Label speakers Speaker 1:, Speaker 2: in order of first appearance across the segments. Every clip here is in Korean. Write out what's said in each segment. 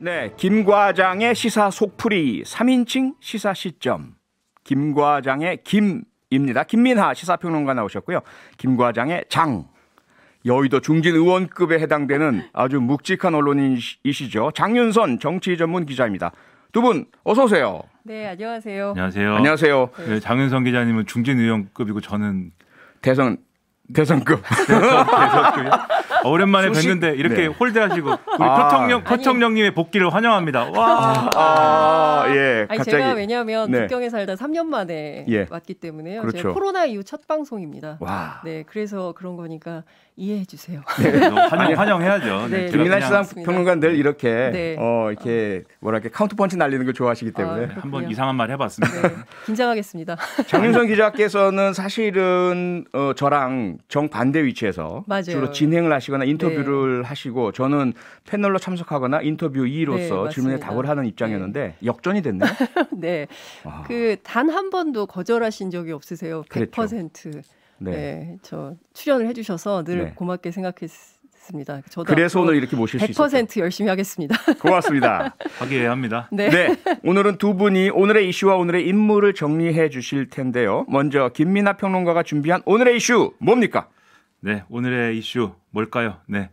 Speaker 1: 네, 김과장의 시사 속풀이 3인칭 시사 시점. 김과장의 김입니다. 김민하 시사평론가 나오셨고요. 김과장의 장. 여의도 중진 의원급에 해당되는 아주 묵직한 언론인이시죠. 장윤선 정치 전문 기자입니다. 두 분 어서 오세요.
Speaker 2: 네, 안녕하세요.
Speaker 3: 안녕하세요.
Speaker 1: 안녕하세요.
Speaker 3: 네, 장윤선 기자님은 중진 의원급이고 저는
Speaker 1: 대선급.
Speaker 3: 대선급이요? 오랜만에 뵀는데 이렇게
Speaker 1: 네.
Speaker 3: 홀대하시고 우리 표청령님의 복귀를 환영합니다. 와.
Speaker 1: 예.
Speaker 2: 아니,
Speaker 1: 갑자기.
Speaker 2: 제가 왜냐하면
Speaker 1: 네.
Speaker 2: 북경에 살다 3년 만에
Speaker 1: 예.
Speaker 2: 왔기 때문에요.
Speaker 1: 그렇죠.
Speaker 2: 제가 코로나 이후 첫 방송입니다.
Speaker 1: 와.
Speaker 2: 네, 그래서 그런 거니까 이해해 주세요.
Speaker 3: 환영해야죠.
Speaker 2: 네.
Speaker 1: 김민하
Speaker 2: 그냥
Speaker 1: 시사평론가 늘 이렇게
Speaker 2: 네.
Speaker 1: 이렇게 뭐랄까 카운트 펀치 날리는 걸 좋아하시기 때문에
Speaker 2: 그렇군요.
Speaker 3: 한번 이상한 말 해봤습니다.
Speaker 2: 네, 긴장하겠습니다.
Speaker 1: 장윤선 기자께서는 사실은 저랑 정반대 위치에서
Speaker 2: 맞아요.
Speaker 1: 주로 진행을 하시거나 인터뷰를 하시고 저는 패널로 참석하거나 인터뷰이로서
Speaker 2: 네,
Speaker 1: 질문에
Speaker 2: 맞습니다.
Speaker 1: 답을 하는 입장이었는데 역전이 됐네요.
Speaker 2: 네,
Speaker 1: 와.
Speaker 2: 그 단 한 번도 거절하신 적이 없으세요. 100%.
Speaker 1: 그랬죠.
Speaker 2: 네.
Speaker 1: 네.
Speaker 2: 저 출연을 해주셔서 늘
Speaker 1: 네.
Speaker 2: 고맙게 생각했습니다. 저도
Speaker 1: 그래서
Speaker 2: 앞으로
Speaker 1: 오늘 이렇게 모실 수 있었어요.
Speaker 2: 100% 열심히 하겠습니다.
Speaker 1: 고맙습니다.
Speaker 3: 하기해야 합니다.
Speaker 2: 네.
Speaker 1: 네, 오늘은 두 분이 오늘의 이슈와 오늘의 인물을 정리해 주실 텐데요. 먼저 김민하 평론가가 준비한 오늘의 이슈 뭡니까?
Speaker 3: 네, 오늘의 이슈 뭘까요? 네,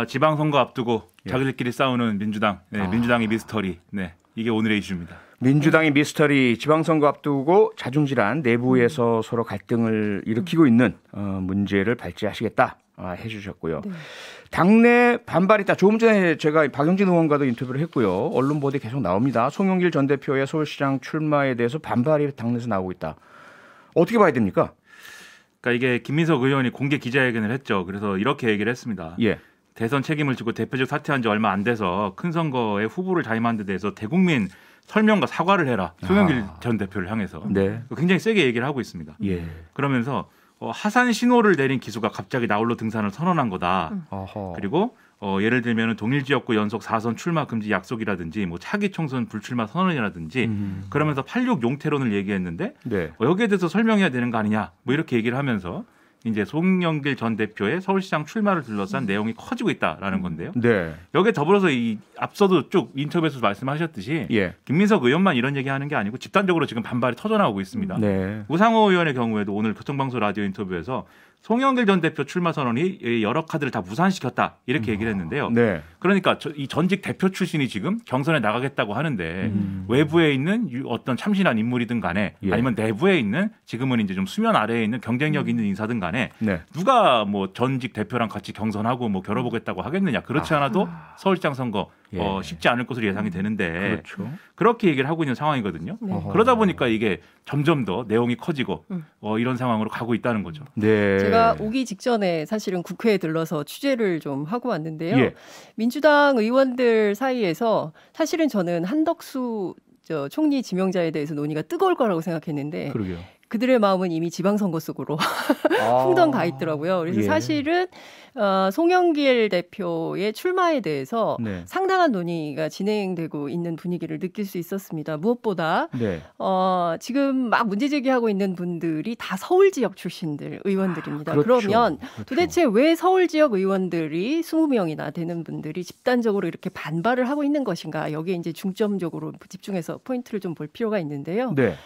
Speaker 3: 지방선거 앞두고 자기들끼리 싸우는 민주당, 민주당의 미스터리. 네, 이게 오늘의 이슈입니다.
Speaker 1: 민주당의 미스터리 지방선거 앞두고 자중질환 내부에서 서로 갈등을 일으키고 있는 문제를 발제하시겠다 해주셨고요.
Speaker 2: 네.
Speaker 1: 당내 반발이 있다. 조금 전에 제가 박영진 의원과도 인터뷰를 했고요. 언론 보도에 계속 나옵니다. 송영길 전 대표의 서울시장 출마에 대해서 반발이 당내에서 나오고 있다. 어떻게 봐야 됩니까?
Speaker 3: 그러니까 이게 김민석 의원이 공개 기자회견을 했죠. 그래서 이렇게 얘기를 했습니다.
Speaker 1: 예.
Speaker 3: 대선 책임을 지고 대표직 사퇴한 지 얼마 안 돼서 큰 선거에 후보를 자임한 데 대해서 대국민 설명과 사과를 해라. 송영길 전 대표를 향해서.
Speaker 1: 네.
Speaker 3: 굉장히 세게 얘기를 하고 있습니다.
Speaker 1: 예.
Speaker 3: 그러면서 하산 신호를 내린 기수가 갑자기 나홀로 등산을 선언한 거다.
Speaker 1: 어허.
Speaker 3: 그리고 예를 들면 동일 지역구 연속 4선 출마 금지 약속이라든지 뭐 차기 총선 불출마 선언이라든지 그러면서 86 용태론을 얘기했는데
Speaker 1: 네.
Speaker 3: 여기에 대해서 설명해야 되는 거 아니냐 뭐 이렇게 얘기를 하면서 이제 송영길 전 대표의 서울시장 출마를 둘러싼 내용이 커지고 있다라는 건데요.
Speaker 1: 네.
Speaker 3: 여기에 더불어서 이 앞서도 쭉 인터뷰에서 말씀하셨듯이
Speaker 1: 예.
Speaker 3: 김민석 의원만 이런 얘기하는 게 아니고 집단적으로 지금 반발이 터져나오고 있습니다.
Speaker 1: 네.
Speaker 3: 우상호 의원의 경우에도 오늘 교통방송 라디오 인터뷰에서 송영길 전 대표 출마 선언이 여러 카드를 다 무산시켰다 이렇게 얘기를 했는데요.
Speaker 1: 네.
Speaker 3: 그러니까 이 전직 대표 출신이 지금 경선에 나가겠다고 하는데 외부에 있는 어떤 참신한 인물이든 간에
Speaker 1: 예.
Speaker 3: 아니면 내부에 있는 지금은 이제 좀 수면 아래에 있는 경쟁력 있는 인사든 간에
Speaker 1: 네.
Speaker 3: 누가 뭐 전직 대표랑 같이 경선하고 뭐 겨뤄보겠다고 하겠느냐. 그렇지 않아도 서울시장 선거
Speaker 1: 예.
Speaker 3: 쉽지 않을 것으로 예상이 되는데
Speaker 1: 그렇죠.
Speaker 3: 그렇게 얘기를 하고 있는 상황이거든요.
Speaker 2: 네.
Speaker 3: 그러다 보니까 이게 점점 더 내용이 커지고 이런 상황으로 가고 있다는 거죠.
Speaker 1: 네.
Speaker 2: 제가 오기 직전에 사실은 국회에 들러서 취재를 좀 하고 왔는데요.
Speaker 1: 예.
Speaker 2: 민주당 의원들 사이에서 사실은 저는 한덕수 총리 지명자에 대해서 논의가 뜨거울 거라고 생각했는데
Speaker 1: 그러게요.
Speaker 2: 그들의 마음은 이미 지방선거 속으로 풍덩 가 있더라고요. 그래서
Speaker 1: 예.
Speaker 2: 사실은 송영길 대표의 출마에 대해서
Speaker 1: 네.
Speaker 2: 상당한 논의가 진행되고 있는 분위기를 느낄 수 있었습니다. 무엇보다
Speaker 1: 네.
Speaker 2: 지금 막 문제 제기하고 있는 분들이 다 서울 지역 출신들 의원들입니다.
Speaker 1: 그렇죠.
Speaker 2: 그러면
Speaker 1: 그렇죠.
Speaker 2: 도대체 왜 서울 지역 의원들이 20명이나 되는 분들이 집단적으로 이렇게 반발을 하고 있는 것인가? 여기에 이제 중점적으로 집중해서 포인트를 좀 볼 필요가 있는데요.
Speaker 1: 네.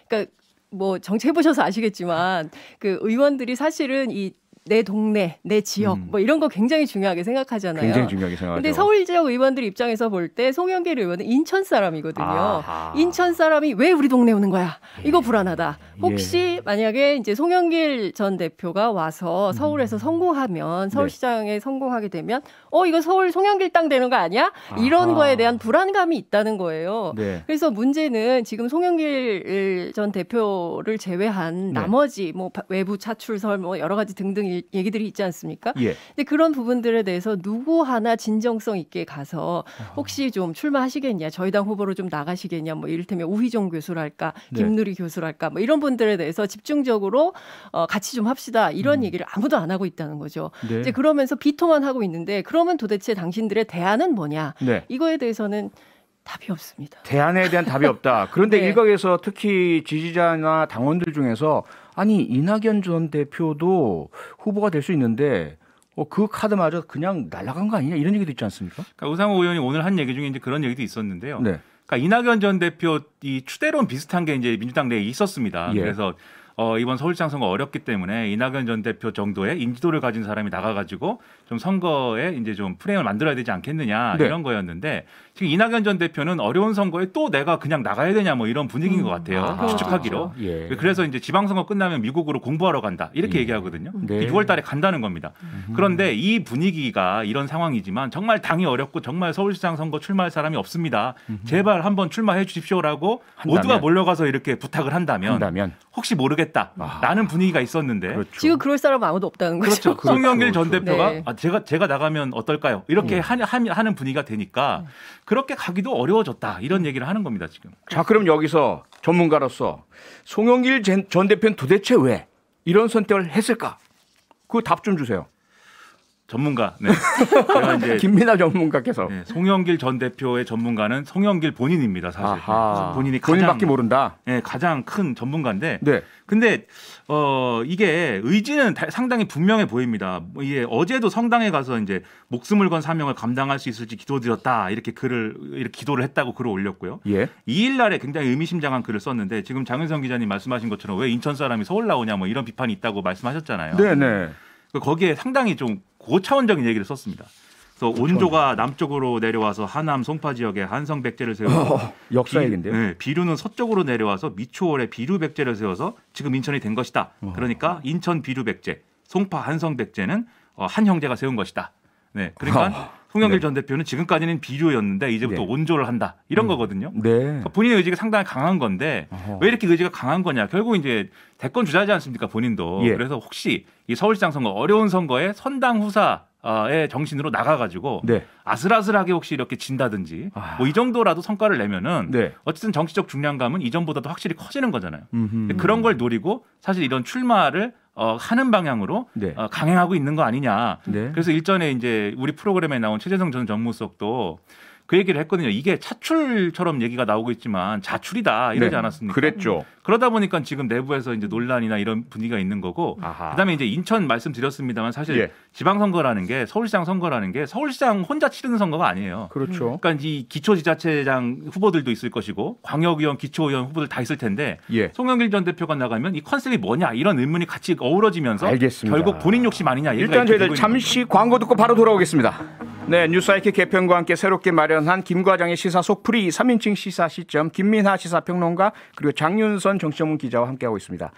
Speaker 2: 그러니까 뭐 정치해 보셔서 아시겠지만 그 의원들이 사실은 이 내 동네, 내 지역 뭐 이런 거 굉장히 중요하게 생각하잖아요.
Speaker 1: 굉장히 중요하게 생각하죠.
Speaker 2: 근데 서울 지역 의원들 입장에서 볼 때 송영길 의원은 인천 사람이거든요.
Speaker 1: 아하.
Speaker 2: 인천 사람이 왜 우리 동네 오는 거야? 이거 불안하다. 혹시 만약에 이제 송영길 전 대표가 와서 서울에서 성공하면 서울시장에 성공하게 되면 이거 서울 송영길 땅 되는 거 아니야? 이런
Speaker 1: 아하.
Speaker 2: 거에 대한 불안감이 있다는 거예요.
Speaker 1: 네.
Speaker 2: 그래서 문제는 지금 송영길 전 대표를 제외한
Speaker 1: 네.
Speaker 2: 나머지 뭐 외부 차출설 뭐 여러 가지 등등 얘기들이 있지 않습니까?
Speaker 1: 예.
Speaker 2: 근데 그런 부분들에 대해서 누구 하나 진정성 있게 가서 혹시 좀 출마하시겠냐, 저희 당 후보로 좀 나가시겠냐, 뭐 이를테면 우희종 교수랄까,
Speaker 1: 네.
Speaker 2: 김누리 교수랄까, 뭐 이런 분들에 대해서 집중적으로 같이 좀 합시다 이런 얘기를 아무도 안 하고 있다는 거죠.
Speaker 1: 네.
Speaker 2: 이제 그러면서 비토만 하고 있는데 그러면 도대체 당신들의 대안은 뭐냐?
Speaker 1: 네.
Speaker 2: 이거에 대해서는 답이 없습니다.
Speaker 1: 대안에 대한 답이 없다. 그런데
Speaker 2: 네.
Speaker 1: 일각에서 특히 지지자나 당원들 중에서 아니 이낙연 전 대표도 후보가 될 수 있는데 그 카드마저 그냥 날아간 거 아니냐 이런 얘기도 있지 않습니까?
Speaker 3: 그러니까 우상호 의원이 오늘 한 얘기 중에 이제 그런 얘기도 있었는데요.
Speaker 1: 네.
Speaker 3: 그러니까 이낙연 전 대표 이 추대론 비슷한 게 이제 민주당 내에 있었습니다.
Speaker 1: 예.
Speaker 3: 그래서 이번 서울시장 선거 어렵기 때문에 이낙연 전 대표 정도의 인지도를 가진 사람이 나가가지고 좀 선거에 이제 좀 프레임을 만들어야 되지 않겠느냐
Speaker 1: 네.
Speaker 3: 이런 거였는데 지금 이낙연 전 대표는 어려운 선거에 또 내가 그냥 나가야 되냐 뭐 이런 분위기인 것 같아요. 추측하기로.
Speaker 1: 예.
Speaker 3: 그래서 이제 지방선거 끝나면 미국으로 공부하러 간다 이렇게 얘기하거든요.
Speaker 1: 네.
Speaker 3: 6월달에 간다는 겁니다. 그런데 이 분위기가 이런 상황이지만 정말 당이 어렵고 정말 서울시장 선거 출마할 사람이 없습니다. 제발 한번 출마해 주십시오라고 모두가 몰려가서 이렇게 부탁을 한다면 혹시 모르겠다라는 분위기가 있었는데
Speaker 1: 그렇죠.
Speaker 2: 지금 그럴 사람은 아무도 없다는 거죠.
Speaker 3: 그렇죠. 송영길 전 대표가
Speaker 2: 네.
Speaker 3: 제가 나가면 어떨까요? 이렇게 하는 분위기가 되니까 그렇게 가기도 어려워졌다 이런 얘기를 하는 겁니다 지금.
Speaker 1: 자, 그럼 여기서 전문가로서 송영길 전 대표는 도대체 왜 이런 선택을 했을까? 그 답 좀 주세요.
Speaker 3: 전문가. 네. 제가 이제
Speaker 1: 김민하 전문가께서.
Speaker 3: 네, 송영길 전 대표의 전문가는 송영길 본인입니다 사실.
Speaker 1: 아하.
Speaker 3: 가장
Speaker 1: 본인밖에 모른다.
Speaker 3: 네, 가장 큰 전문가인데.
Speaker 1: 네.
Speaker 3: 근데 이게 의지는 상당히 분명해 보입니다. 이게 어제도 성당에 가서 이제 목숨을 건 사명을 감당할 수 있을지 기도드렸다 이렇게 기도를 했다고 글을 올렸고요.
Speaker 1: 예.
Speaker 3: 2일 날에 굉장히 의미심장한 글을 썼는데 지금 장윤성 기자님 말씀하신 것처럼 왜 인천 사람이 서울 나오냐 뭐 이런 비판이 있다고 말씀하셨잖아요.
Speaker 1: 네네.
Speaker 3: 거기에 상당히 좀 고차원적인 얘기를 썼습니다. 그래서 온조가 남쪽으로 내려와서 하남 송파 지역에 한성 백제를 세우고
Speaker 1: 역사 얘기인데요.
Speaker 3: 네, 비류는 서쪽으로 내려와서 미추홀에 비류 백제를 세워서 지금 인천이 된 것이다. 그러니까 인천 비류 백제, 송파 한성 백제는 한 형제가 세운 것이다. 네, 그러니까 송영길 전 대표는 지금까지는 비류였는데 이제부터 온조를 한다 이런 거거든요.
Speaker 1: 네.
Speaker 3: 그러니까 본인의 의지가 상당히 강한 건데 왜 이렇게 의지가 강한 거냐? 결국 이제 대권 주자지 않습니까 본인도.
Speaker 1: 예.
Speaker 3: 그래서 혹시 이 서울시장 선거 어려운 선거에 선당 후사의 정신으로 나가가지고
Speaker 1: 네.
Speaker 3: 아슬아슬하게 혹시 이렇게 진다든지 뭐 이 정도라도 성과를 내면은
Speaker 1: 네.
Speaker 3: 어쨌든 정치적 중량감은 이전보다도 확실히 커지는 거잖아요. 그런 걸 노리고 사실 이런 출마를 하는 방향으로
Speaker 1: 네.
Speaker 3: 강행하고 있는 거 아니냐.
Speaker 1: 네.
Speaker 3: 그래서 일전에 이제 우리 프로그램에 나온 최재성 전 정무수석도 그 얘기를 했거든요. 이게 차출처럼 얘기가 나오고 있지만 자출이다 이러지
Speaker 1: 네.
Speaker 3: 않았습니까?
Speaker 1: 그랬죠.
Speaker 3: 그러다 보니까 지금 내부에서 이제 논란이나 이런 분위기가 있는 거고,
Speaker 1: 아하.
Speaker 3: 그다음에 이제 인천 말씀드렸습니다만 사실
Speaker 1: 예.
Speaker 3: 지방선거라는 게 서울시장 선거라는 게 서울시장 혼자 치르는 선거가 아니에요.
Speaker 1: 그렇죠.
Speaker 3: 그러니까 이 기초지자체장 후보들도 있을 것이고 광역의원, 기초의원 후보들 다 있을 텐데
Speaker 1: 예.
Speaker 3: 송영길 전 대표가 나가면 이 컨셉이 뭐냐 이런 의문이 같이 어우러지면서
Speaker 1: 알겠습니다.
Speaker 3: 결국 본인 욕심 아니냐. 얘기가
Speaker 1: 일단
Speaker 3: 이렇게
Speaker 1: 저희들
Speaker 3: 되고 있는
Speaker 1: 잠시 광고 듣고 바로 돌아오겠습니다. 네, 뉴스아이키 개편과 함께 새롭게 마련한 김 과장의 시사 속풀이 3인칭 시사 시점 김민하 시사평론가 그리고 장윤선 정치전문 기자와 함께하고 있습니다.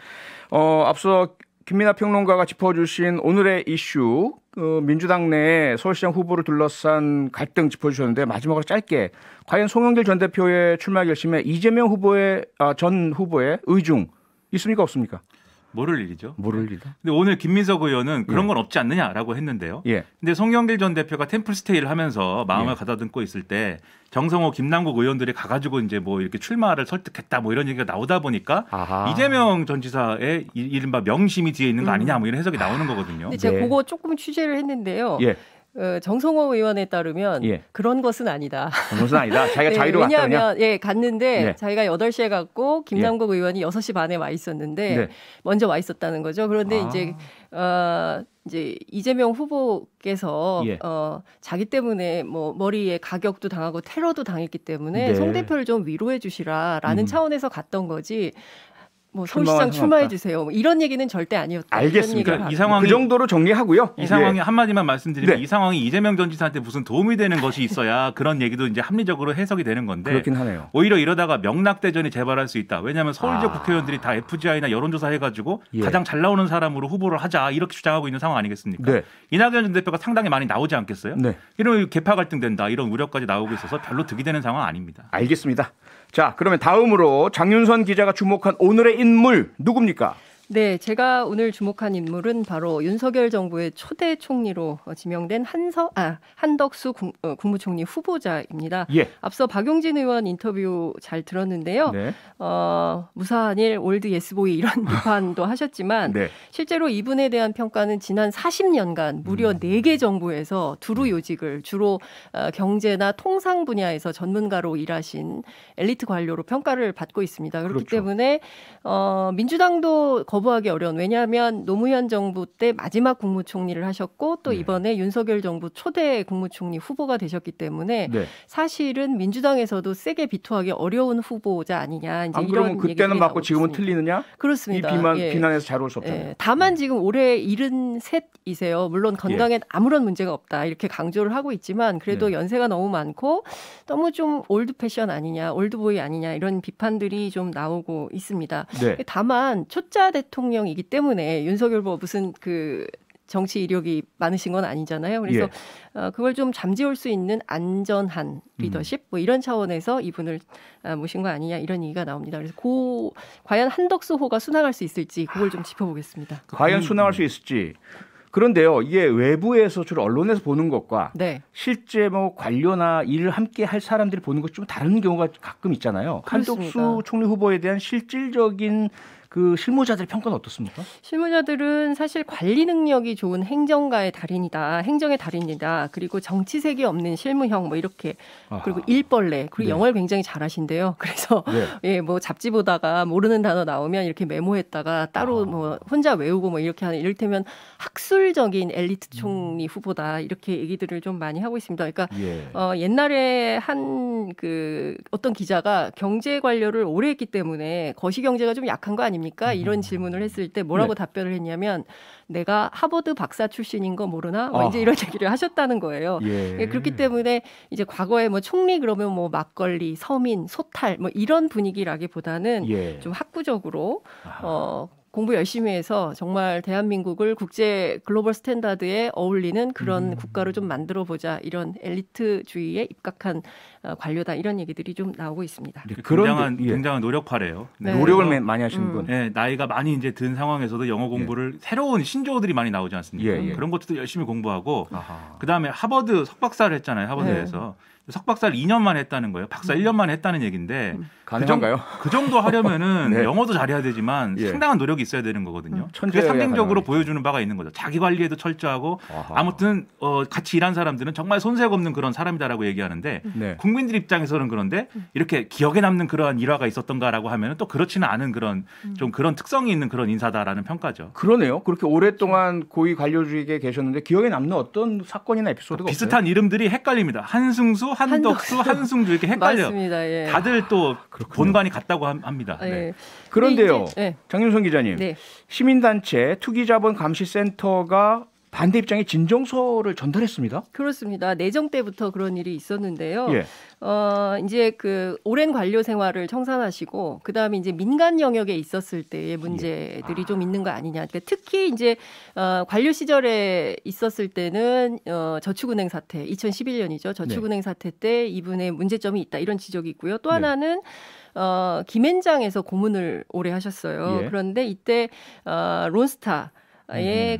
Speaker 1: 앞서 김민하 평론가가 짚어주신 오늘의 이슈 민주당 내 서울시장 후보를 둘러싼 갈등 짚어주셨는데 마지막으로 짧게 과연 송영길 전 대표의 출마 결심에 이재명 후보의 전 후보의 의중 있습니까 없습니까?
Speaker 3: 모를 일이죠.
Speaker 1: 모를 일이다.
Speaker 3: 근데 오늘 김민석 의원은 그런 건 없지 않느냐라고 했는데요.
Speaker 1: 예.
Speaker 3: 근데 송영길 전 대표가 템플스테이를 하면서 마음을 가다듬고 있을 때 정성호, 김남국 의원들이 가가지고 이제 뭐 이렇게 출마를 설득했다 뭐 이런 얘기가 나오다 보니까
Speaker 1: 아하.
Speaker 3: 이재명 전 지사의 이른바 명심이 뒤에 있는 거 아니냐 뭐 이런 해석이 나오는 거거든요.
Speaker 2: 근데 제가
Speaker 1: 네.
Speaker 2: 그거 조금 취재를 했는데요.
Speaker 1: 예.
Speaker 2: 정성호 의원에 따르면
Speaker 1: 예.
Speaker 2: 그런 것은 아니다.
Speaker 1: 그것은 아니다. 자기가
Speaker 2: 네,
Speaker 1: 자유로 갔다 그냥.
Speaker 2: 왜냐하면 갔는데
Speaker 1: 네.
Speaker 2: 자기가 8시에 갔고 김남국 의원이 6시 반에 와 있었는데
Speaker 1: 네.
Speaker 2: 먼저 와 있었다는 거죠. 그런데 이제 이재명 후보께서
Speaker 1: 예.
Speaker 2: 자기 때문에 뭐 머리에 가격도 당하고 테러도 당했기 때문에
Speaker 1: 네.
Speaker 2: 송 대표를 좀 위로해 주시라라는 차원에서 갔던 거지. 뭐 서울시장
Speaker 1: 출마한
Speaker 2: 출마해
Speaker 1: 상관없다.
Speaker 2: 주세요. 뭐 이런 얘기는 절대 아니었다.
Speaker 1: 알겠습니다.
Speaker 2: 이런 얘기가
Speaker 3: 이 상황이
Speaker 1: 그 정도로 정리하고요.
Speaker 3: 이 상황이
Speaker 1: 예.
Speaker 3: 한마디만 말씀드리면
Speaker 1: 네.
Speaker 3: 이 상황이 이재명 전 지사한테 무슨 도움이 되는 것이 있어야 그런 얘기도 이제 합리적으로 해석이 되는 건데
Speaker 1: 그렇긴 하네요.
Speaker 3: 오히려 이러다가 명락대전이 재발할 수 있다. 왜냐하면 서울 지역
Speaker 1: 아.
Speaker 3: 국회의원들이 다 FGI나 여론조사 해가지고
Speaker 1: 예.
Speaker 3: 가장 잘 나오는 사람으로 후보를 하자 이렇게 주장하고 있는 상황 아니겠습니까?
Speaker 1: 네.
Speaker 3: 이낙연 전 대표가 상당히 많이 나오지 않겠어요?
Speaker 1: 네.
Speaker 3: 이런 개파 갈등 된다 이런 우려까지 나오고 있어서 별로 득이 되는 상황 아닙니다.
Speaker 1: 알겠습니다. 자, 그러면 다음으로 장윤선 기자가 주목한 오늘의 인물 누굽니까?
Speaker 2: 네, 제가 오늘 주목한 인물은 바로 윤석열 정부의 초대 총리로 지명된 한덕수 국무총리 후보자입니다.
Speaker 1: 예.
Speaker 2: 앞서 박용진 의원 인터뷰 잘 들었는데요.
Speaker 1: 네.
Speaker 2: 무사한 일, 올드 예스보이 이런 비판도 하셨지만
Speaker 1: 네.
Speaker 2: 실제로 이분에 대한 평가는 지난 40년간 무려 4개 정부에서 두루 요직을 주로 경제나 통상 분야에서 전문가로 일하신 엘리트 관료로 평가를 받고 있습니다. 그렇기
Speaker 1: 그렇죠.
Speaker 2: 때문에 민주당도 거부하기 어려운. 왜냐하면 노무현 정부 때 마지막 국무총리를 하셨고 또 이번에 윤석열 정부 초대 국무총리 후보가 되셨기 때문에
Speaker 1: 네.
Speaker 2: 사실은 민주당에서도 세게 비토하기 어려운 후보자 아니냐. 이제
Speaker 1: 안
Speaker 2: 이런
Speaker 1: 그러면 그때는
Speaker 2: 얘기들이
Speaker 1: 맞고
Speaker 2: 나오고
Speaker 1: 지금은
Speaker 2: 있습니다.
Speaker 1: 틀리느냐?
Speaker 2: 그렇습니다.
Speaker 1: 이 비난에서 자유로울 수 없잖아요.
Speaker 2: 예, 다만 지금 올해 73이세요. 물론 건강에 아무런 문제가 없다 이렇게 강조를 하고 있지만 그래도
Speaker 1: 네.
Speaker 2: 연세가 너무 많고 너무 좀 올드 패션 아니냐, 올드보이 아니냐 이런 비판들이 좀 나오고 있습니다.
Speaker 1: 네.
Speaker 2: 다만 초짜 대통령이기 때문에 윤석열 후보 무슨 그 정치 이력이 많으신 건 아니잖아요. 그래서 그걸 좀 잠재울 수 있는 안전한 리더십 뭐 이런 차원에서 이분을 모신 거 아니냐 이런 얘기가 나옵니다. 그래서 과연 한덕수호가 순항할 수 있을지 그걸 좀 짚어보겠습니다.
Speaker 1: 과연 순항할 수 있을지. 그런데요, 이게 외부에서 주로 언론에서 보는 것과
Speaker 2: 네.
Speaker 1: 실제 뭐 관료나 일을 함께 할 사람들이 보는 것 좀 다른 경우가 가끔 있잖아요.
Speaker 2: 그렇습니다.
Speaker 1: 한덕수 총리 후보에 대한 실질적인 그 실무자들의 평가는 어떻습니까?
Speaker 2: 실무자들은 사실 관리 능력이 좋은 행정가의 달인이다, 행정의 달인이다. 그리고 정치색이 없는 실무형 뭐 이렇게 그리고 일벌레 그리고
Speaker 1: 네.
Speaker 2: 영어를 굉장히 잘하신대요. 그래서
Speaker 1: 네.
Speaker 2: 예, 뭐 잡지 보다가 모르는 단어 나오면 이렇게 메모했다가 따로 뭐 혼자 외우고 뭐 이렇게 하는 이를테면 학술적인 엘리트 총리 후보다 이렇게 얘기들을 좀 많이 하고 있습니다. 그러니까
Speaker 1: 예.
Speaker 2: 옛날에 한 그 어떤 기자가 경제 관료를 오래 했기 때문에 거시 경제가 좀 약한 거 아닙니까? 이런 질문을 했을 때 뭐라고 답변을 했냐면 내가 하버드 박사 출신인 거 모르나? 뭐 이제 이런 얘기를 하셨다는 거예요.
Speaker 1: 예.
Speaker 2: 그렇기 때문에 이제 과거에 뭐 총리 그러면 뭐 막걸리, 서민, 소탈 뭐 이런 분위기라기보다는
Speaker 1: 예.
Speaker 2: 좀 학구적으로 공부 열심히 해서 정말 대한민국을 국제 글로벌 스탠다드에 어울리는 그런 국가로 좀 만들어보자 이런 엘리트주의에 입각한 관료다 이런 얘기들이 좀 나오고 있습니다.
Speaker 3: 굉장한 노력파래요.
Speaker 2: 네.
Speaker 1: 노력을 많이 하시는 분.
Speaker 3: 네, 나이가 많이 이제 든 상황에서도 영어 공부를 새로운 신조어들이 많이 나오지 않습니까?
Speaker 1: 예, 예.
Speaker 3: 그런 것도 열심히 공부하고
Speaker 1: 아하.
Speaker 3: 그다음에 하버드 석박사를 했잖아요. 하버드에서. 석박사를 2년만 했다는 거예요. 박사 1년만 했다는 얘기인데
Speaker 1: 가능한가요?
Speaker 3: 그 정도 하려면은
Speaker 1: 네.
Speaker 3: 영어도 잘해야 되지만
Speaker 1: 예.
Speaker 3: 상당한 노력이 있어야 되는 거거든요. 그게
Speaker 1: 천재여야
Speaker 3: 상징적으로
Speaker 1: 가능하겠죠.
Speaker 3: 보여주는 바가 있는 거죠. 자기 관리에도 철저하고
Speaker 1: 아하.
Speaker 3: 아무튼 같이 일한 사람들은 정말 손색 없는 그런 사람이다라고 얘기하는데
Speaker 1: 네.
Speaker 3: 국민들 입장에서는 그런데 이렇게 기억에 남는 그러한 일화가 있었던가라고 하면 또 그렇지는 않은 그런 좀 그런 특성이 있는 그런 인사다라는 평가죠.
Speaker 1: 그러네요. 그렇게 오랫동안 고위 관료직에 계셨는데 기억에 남는 어떤 사건이나 에피소드가
Speaker 3: 비슷한 이름들이 헷갈립니다. 한승수, 한덕수, 한승주 이렇게 헷갈려.
Speaker 2: 맞습니다. 예.
Speaker 3: 다들 또 본관이 같다고 합니다.
Speaker 2: 예.
Speaker 3: 네.
Speaker 1: 그런데요,
Speaker 2: 근데 이제,
Speaker 1: 장윤성 기자님,
Speaker 2: 네.
Speaker 1: 시민단체 투기자본감시센터가 반대 입장의 진정서를 전달했습니다.
Speaker 2: 그렇습니다. 내정 때부터 그런 일이 있었는데요.
Speaker 1: 예.
Speaker 2: 이제 그 오랜 관료 생활을 청산하시고 그다음에 이제 민간 영역에 있었을 때의 문제들이 좀 있는 거 아니냐. 그러니까 특히 이제 관료 시절에 있었을 때는 저축은행 사태 2011년이죠. 저축은행 사태 때 이분의 문제점이 있다. 이런 지적이 있고요. 또 하나는 김앤장에서 고문을 오래 하셨어요.
Speaker 1: 예.
Speaker 2: 그런데 이때 론스타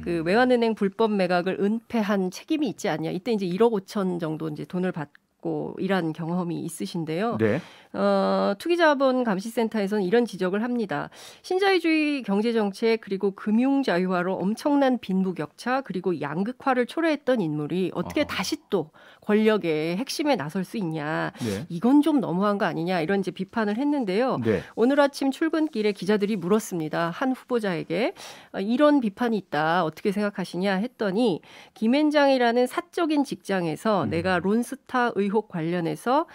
Speaker 2: 그 외환은행 불법 매각을 은폐한 책임이 있지 않냐. 이때 이제 1억 5천 정도 이제 돈을 받고 일한 경험이 있으신데요.
Speaker 1: 네.
Speaker 2: 투기자본감시센터에서는 이런 지적을 합니다. 신자유주의 경제정책 그리고 금융자유화로 엄청난 빈부격차 그리고 양극화를 초래했던 인물이 어떻게 다시 또 권력의 핵심에 나설 수 있냐.
Speaker 1: 네.
Speaker 2: 이건 좀 너무한 거 아니냐 이런 이제 비판을 했는데요.
Speaker 1: 네.
Speaker 2: 오늘 아침 출근길에 기자들이 물었습니다. 한 후보자에게 이런 비판이 있다. 어떻게 생각하시냐 했더니 김앤장이라는 사적인 직장에서 내가 론스타 의혹 관련해서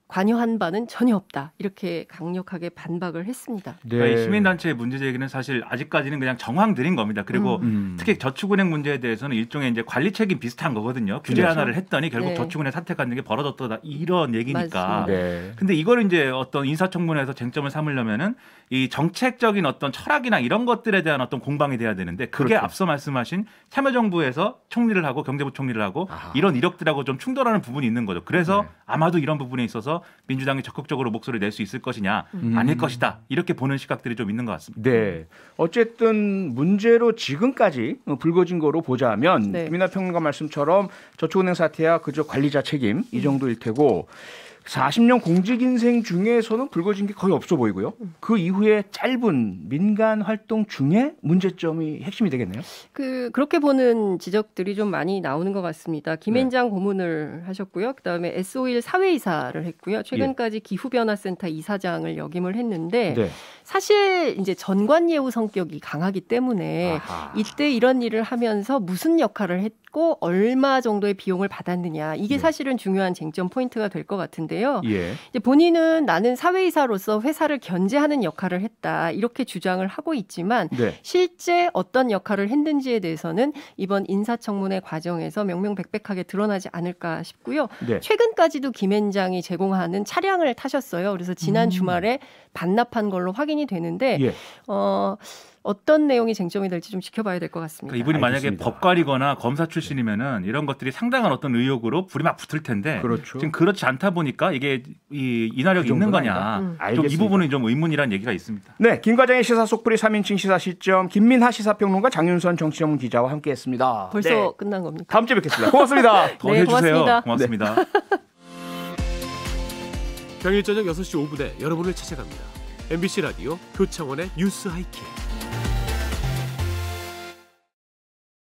Speaker 2: 관여한 바는 전혀 없다. 이렇게 강력하게 반박을 했습니다.
Speaker 1: 네.
Speaker 3: 그러니까 이 시민단체의 문제 제기는 사실 아직까지는 그냥 정황들인 겁니다. 그리고 특히 저축은행 문제에 대해서는 일종의 이제 관리 책임 비슷한 거거든요. 규제
Speaker 2: 그렇죠.
Speaker 3: 하나를 했더니 결국
Speaker 2: 네.
Speaker 3: 저축은행 사태 같은 게 벌어졌다 이런 얘기니까.
Speaker 2: 맞습니다.
Speaker 1: 네.
Speaker 3: 근데 이걸 이제 어떤 인사청문회에서 쟁점을 삼으려면은 이 정책적인 어떤 철학이나 이런 것들에 대한 어떤 공방이 돼야 되는데 그게
Speaker 1: 그렇죠.
Speaker 3: 앞서 말씀하신 참여정부에서 총리를 하고 경제부총리를 하고 이런 이력들하고 좀 충돌하는 부분이 있는 거죠. 그래서
Speaker 1: 네.
Speaker 3: 아마도 이런 부분에 있어서 민주당이 적극적으로 목소리를 낼 수 있을 것이냐 아닐 것이다 이렇게 보는 시각들이 좀 있는 것 같습니다.
Speaker 1: 네. 어쨌든 문제로 지금까지 불거진 거로 보자면
Speaker 2: 네.
Speaker 1: 김민하 평론가 말씀처럼 저축은행 사태야 그저 관리자 책임 이 정도일 테고 40년 공직 인생 중에서는 불거진 게 거의 없어 보이고요. 그 이후에 짧은 민간 활동 중에 문제점이 핵심이 되겠네요.
Speaker 2: 그렇게 보는 지적들이 좀 많이 나오는 것 같습니다. 김앤장 고문을 하셨고요. 그다음에 S5일 사회이사를 했고요. 최근까지 기후변화센터 이사장을 역임을 했는데
Speaker 1: 네.
Speaker 2: 사실 이제 전관예우 성격이 강하기 때문에
Speaker 1: 아하.
Speaker 2: 이때 이런 일을 하면서 무슨 역할을 했고 얼마 정도의 비용을 받았느냐 이게
Speaker 1: 네.
Speaker 2: 사실은 중요한 쟁점 포인트가 될 것 같은데요.
Speaker 1: 예.
Speaker 2: 이제 본인은 나는 사회이사로서 회사를 견제하는 역할을 했다 이렇게 주장을 하고 있지만
Speaker 1: 네.
Speaker 2: 실제 어떤 역할을 했는지에 대해서는 이번 인사청문회 과정에서 명명백백하게 드러나지 않을까 싶고요.
Speaker 1: 네.
Speaker 2: 최근까지도 김앤장이 제공하는 차량을 타셨어요. 그래서 지난 주말에 반납한 걸로 확인이 되는데
Speaker 1: 예.
Speaker 2: 어떤 내용이 쟁점이 될지 좀 지켜봐야 될 것 같습니다.
Speaker 3: 그러니까 이분이 만약에
Speaker 1: 알겠습니다.
Speaker 3: 법관이거나 검사 출신이면은 이런 것들이 상당한 어떤 의혹으로 불이 막 붙을 텐데
Speaker 1: 그렇죠.
Speaker 3: 지금 그렇지 않다 보니까 이게 이 인화력이
Speaker 1: 그
Speaker 3: 있는
Speaker 1: 정도는
Speaker 3: 거냐.
Speaker 1: 아니다.
Speaker 3: 좀 이
Speaker 1: 알겠습니다.
Speaker 3: 부분은 좀 의문이라는 얘기가 있습니다.
Speaker 1: 네, 김 과장의 시사 속풀이 3인칭 시사 시점 김민하 시사평론가 장윤선 정치전문 기자와 함께했습니다.
Speaker 2: 벌써
Speaker 1: 네.
Speaker 2: 끝난 겁니까?
Speaker 1: 다음 주에 뵙겠습니다. 고맙습니다.
Speaker 3: 더
Speaker 2: 네,
Speaker 3: 해주세요.
Speaker 2: 고맙습니다.
Speaker 3: 고맙습니다.
Speaker 4: 평일 저녁 6시 5분에 여러분을 찾아갑니다. MBC 라디오 표창원의 뉴스 하이킥.